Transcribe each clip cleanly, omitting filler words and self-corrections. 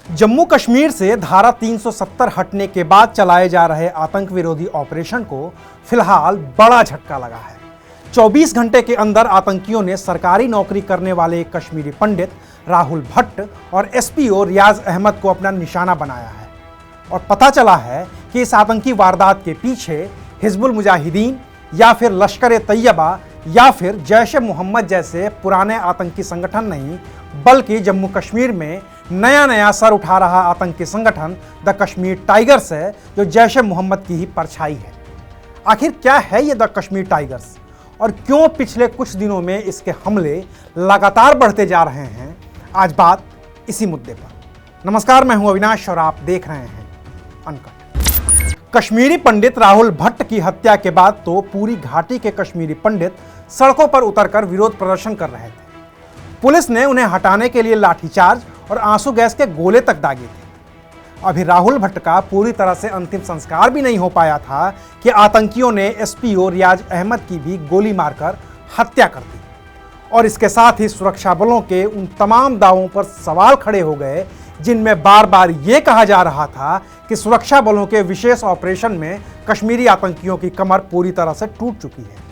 जम्मू कश्मीर से धारा 370 हटने के बाद चलाए जा रहे आतंक विरोधी ऑपरेशन को फिलहाल बड़ा झटका लगा है। 24 घंटे के अंदर आतंकियों ने सरकारी नौकरी करने वाले एक कश्मीरी पंडित राहुल भट्ट और एसपीओ रियाज अहमद को अपना निशाना बनाया है और पता चला है कि इस आतंकी वारदात के पीछे हिजबुल मुजाहिदीन या फिर लश्कर तैयबा या फिर जैश ए मोहम्मद जैसे पुराने आतंकी संगठन नहीं, बल्कि जम्मू कश्मीर में नया सर उठा रहा आतंकी संगठन द कश्मीर टाइगर्स है, जो जैश ए मोहम्मद की ही परछाई है। आखिर क्या है ये द कश्मीर टाइगर्स और क्यों पिछले कुछ दिनों में इसके हमले लगातार बढ़ते जा रहे हैं, आज बात इसी मुद्दे पर। नमस्कार, मैं हूं अविनाश और आप देख रहे हैं अनकट। कश्मीरी पंडित राहुल भट्ट की हत्या के बाद तो पूरी घाटी के कश्मीरी पंडित सड़कों पर उतरकर विरोध प्रदर्शन कर रहे थे। पुलिस ने उन्हें हटाने के लिए लाठीचार्ज और आंसू गैस के गोले तक दागे थे। अभी राहुल भट्ट का पूरी तरह से अंतिम संस्कार भी नहीं हो पाया था कि आतंकियों ने एसपीओ रियाज अहमद की भी गोली मारकर हत्या कर दी और इसके साथ ही सुरक्षा बलों के उन तमाम दावों पर सवाल खड़े हो गए जिनमें बार बार ये कहा जा रहा था कि सुरक्षा बलों के विशेष ऑपरेशन में कश्मीरी आतंकियों की कमर पूरी तरह से टूट चुकी है।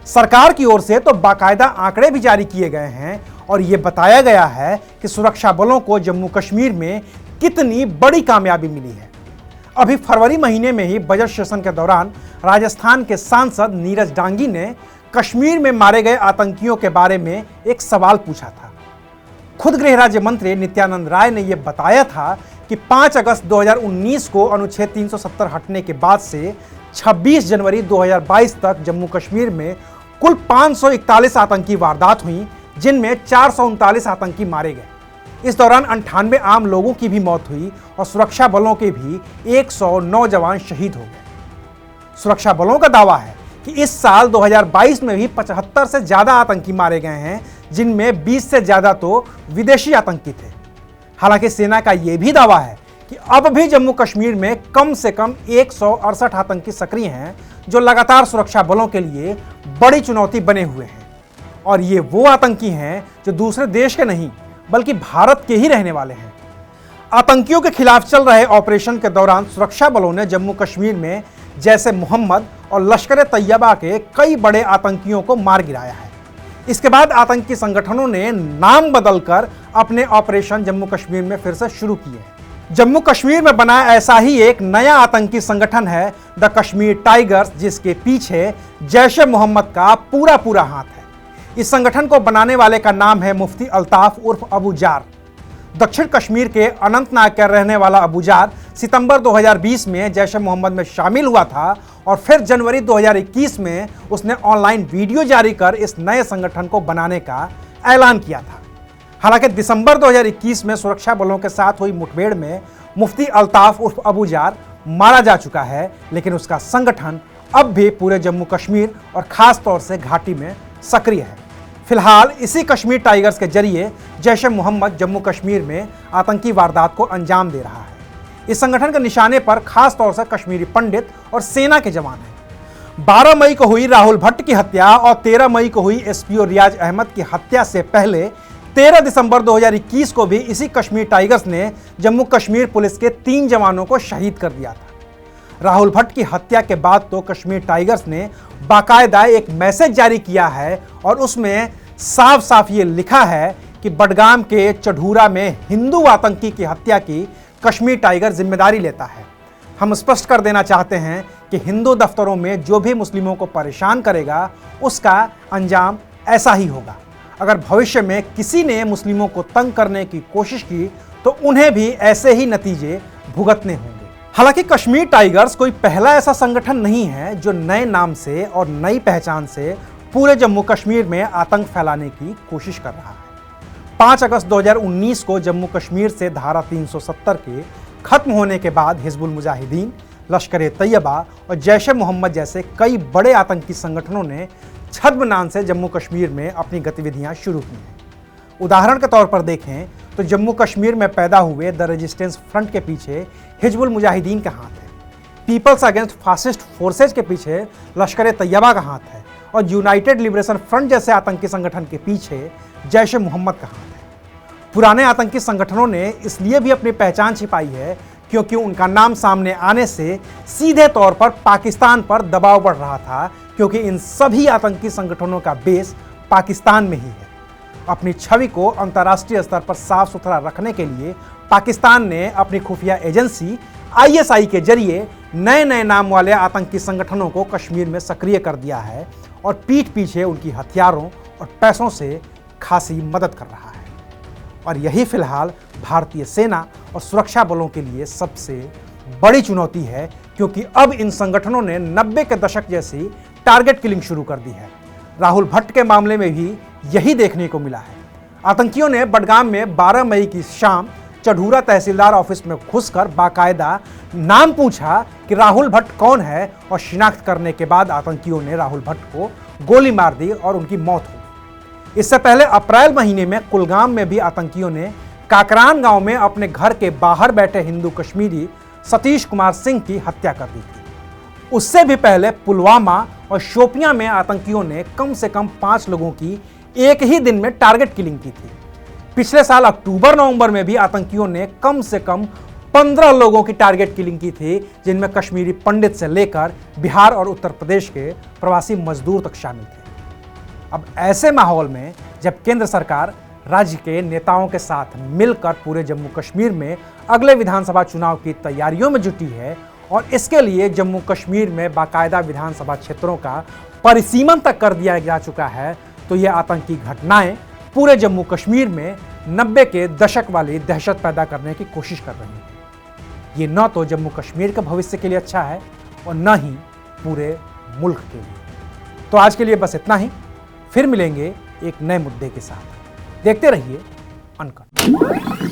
सरकार की ओर से तो बाकायदा आंकड़े भी जारी किए गए हैं और ये बताया गया है कि सुरक्षा बलों को जम्मू कश्मीर में कितनी बड़ी कामयाबी मिली है। अभी फरवरी महीने में ही बजट सेशन के दौरान राजस्थान के सांसद नीरज डांगी ने कश्मीर में मारे गए आतंकियों के बारे में एक सवाल पूछा था। खुद गृह राज्य मंत्री नित्यानंद राय ने यह बताया था कि 5 अगस्त 2019 को अनुच्छेद 370 हटने के बाद से 26 जनवरी 2022 तक जम्मू कश्मीर में कुल 541 आतंकी वारदात हुई, जिनमें 439 आतंकी मारे गए। इस दौरान 98 आम लोगों की भी मौत हुई और सुरक्षा बलों के भी 109 जवान शहीद हो गए। सुरक्षा बलों का दावा है कि इस साल 2022 में भी 75 से ज्यादा आतंकी मारे गए हैं, जिनमें 20 से ज्यादा तो विदेशी आतंकी थे। हालांकि सेना का यह भी दावा है कि अब भी जम्मू कश्मीर में कम से कम 168 आतंकी सक्रिय हैं, जो लगातार सुरक्षा बलों के लिए बड़ी चुनौती बने हुए हैं। और ये वो आतंकी हैं जो दूसरे देश के नहीं बल्कि भारत के ही रहने वाले हैं। आतंकियों के खिलाफ चल रहे ऑपरेशन के दौरान सुरक्षा बलों ने जम्मू कश्मीर में जैश ए मोहम्मद और लश्कर तैयबा के कई बड़े आतंकियों को मार गिराया है। इसके बाद आतंकी संगठनों ने नाम बदलकर अपने ऑपरेशन जम्मू कश्मीर में फिर से शुरू किए हैं। जम्मू कश्मीर में बना ऐसा ही एक नया आतंकी संगठन है द कश्मीर टाइगर्स, जिसके पीछे जैश ए मोहम्मद का पूरा हाथ है। इस संगठन को बनाने वाले का नाम है मुफ्ती अल्ताफ उर्फ अबू जार। दक्षिण कश्मीर के अनंतनाग का रहने वाला अबू जार सितंबर 2020 में जैश ए मोहम्मद में शामिल हुआ था और फिर जनवरी 2021 में उसने ऑनलाइन वीडियो जारी कर इस नए संगठन को बनाने का ऐलान किया था। हालांकि दिसंबर 2021 में सुरक्षा बलों के साथ हुई मुठभेड़ में मुफ्ती अल्ताफ उर्फ अबू जार मारा जा चुका है, लेकिन उसका संगठन अब भी पूरे जम्मू कश्मीर और खास तौर से घाटी में सक्रिय है। फिलहाल इसी कश्मीर टाइगर्स के जरिए जैश ए मोहम्मद जम्मू कश्मीर में आतंकी वारदात को अंजाम दे रहा है। इस संगठन के निशाने पर खास तौर से कश्मीरी पंडित और सेना के जवान हैं। 12 मई को हुई राहुल भट्ट की हत्या और 13 मई को हुई एसपीओ रियाज अहमद की हत्या से पहले 13 दिसंबर 2021 को भी इसी कश्मीर टाइगर्स ने जम्मू कश्मीर पुलिस के 3 जवानों को शहीद कर दिया था। राहुल भट्ट की हत्या के बाद तो कश्मीर टाइगर्स ने बाकायदा एक मैसेज जारी किया है और उसमें साफ ये लिखा है कि बडगाम के चढ़ूरा में हिंदू आतंकी की हत्या की कश्मीर टाइगर जिम्मेदारी लेता है। हम स्पष्ट कर देना चाहते हैं कि हिंदू दफ्तरों में जो भी मुस्लिमों को परेशान करेगा, उसका अंजाम ऐसा ही होगा। अगर भविष्य में किसी ने मुस्लिमों को तंग करने की कोशिश की तो उन्हें भी ऐसे ही नतीजे भुगतने होंगे। हालांकि कश्मीर टाइगर्स कोई पहला ऐसा संगठन नहीं है जो नए नाम से और नई पहचान से पूरे जम्मू कश्मीर में आतंक फैलाने की कोशिश कर रहा है। 5 अगस्त 2019 को जम्मू कश्मीर से धारा 370 के खत्म होने के बाद हिजबुल मुजाहिदीन, लश्कर तैयबा और जैश ए मोहम्मद जैसे कई बड़े आतंकी संगठनों ने छद्मनाम से जम्मू कश्मीर में अपनी गतिविधियां शुरू की हैं। उदाहरण के तौर पर देखें तो जम्मू कश्मीर में पैदा हुए द रेजिस्टेंस फ्रंट के पीछे हिजबुल मुजाहिदीन का हाथ है, पीपल्स अगेंस्ट फासिस्ट फोर्सेज के पीछे लश्कर तैयबा का हाथ है और यूनाइटेड लिबरेशन फ्रंट जैसे आतंकी संगठन के पीछे जैश ए मोहम्मद का हाथ है। पुराने आतंकी संगठनों ने इसलिए भी अपनी पहचान छिपाई है क्योंकि उनका नाम सामने आने से सीधे तौर पर पाकिस्तान पर दबाव बढ़ रहा था, क्योंकि इन सभी आतंकी संगठनों का बेस पाकिस्तान में ही है। अपनी छवि को अंतर्राष्ट्रीय स्तर पर साफ सुथरा रखने के लिए पाकिस्तान ने अपनी खुफिया एजेंसी ISI के जरिए नए नए नाम वाले आतंकी संगठनों को कश्मीर में सक्रिय कर दिया है और पीठ पीछे उनकी हथियारों और पैसों से खासी मदद कर रहा है। और यही फिलहाल भारतीय सेना और सुरक्षा बलों के लिए सबसे बड़ी चुनौती है, क्योंकि अब इन संगठनों ने 90 के दशक जैसी टारगेट किलिंग शुरू कर दी है। राहुल भट्ट के मामले में भी यही देखने को मिला है। आतंकियों ने बडगाम में 12 मई की शाम चढ़ूरा तहसीलदार ऑफिस में घुसकर बाकायदा नाम पूछा कि राहुल भट्ट कौन है, और शिनाख्त करने के बाद आतंकियों ने राहुल भट्ट को गोली मार दी और उनकी मौत हो गई। इससे पहले अप्रैल महीने में कुलगाम में भी आतंकियों ने काकरान गांव में अपने घर के बाहर बैठे हिंदू कश्मीरी सतीश कुमार सिंह की हत्या कर दी थी। उससे भी पहले पुलवामा और शोपियां में आतंकियों ने कम से कम 5 लोगों की एक ही दिन में टारगेट किलिंग की थी। पिछले साल अक्टूबर-नवंबर में भी आतंकियों ने कम से कम 15 लोगों की टारगेट किलिंग की थी, जिनमें कश्मीरी पंडित से लेकर बिहार और उत्तर प्रदेश के प्रवासी मजदूर तक शामिल थे। अब ऐसे माहौल में जब केंद्र सरकार राज्य के नेताओं के साथ मिलकर पूरे जम्मू कश्मीर में अगले विधानसभा चुनाव की तैयारियों में जुटी है और इसके लिए जम्मू कश्मीर में बाकायदा विधानसभा क्षेत्रों का परिसीमन तक कर दिया जा चुका है, तो ये आतंकी घटनाएं पूरे जम्मू कश्मीर में 90 के दशक वाली दहशत पैदा करने की कोशिश कर रही है। ये न तो जम्मू कश्मीर के भविष्य के लिए अच्छा है और न ही पूरे मुल्क के लिए। तो आज के लिए बस इतना ही, फिर मिलेंगे एक नए मुद्दे के साथ। देखते रहिए अनकट।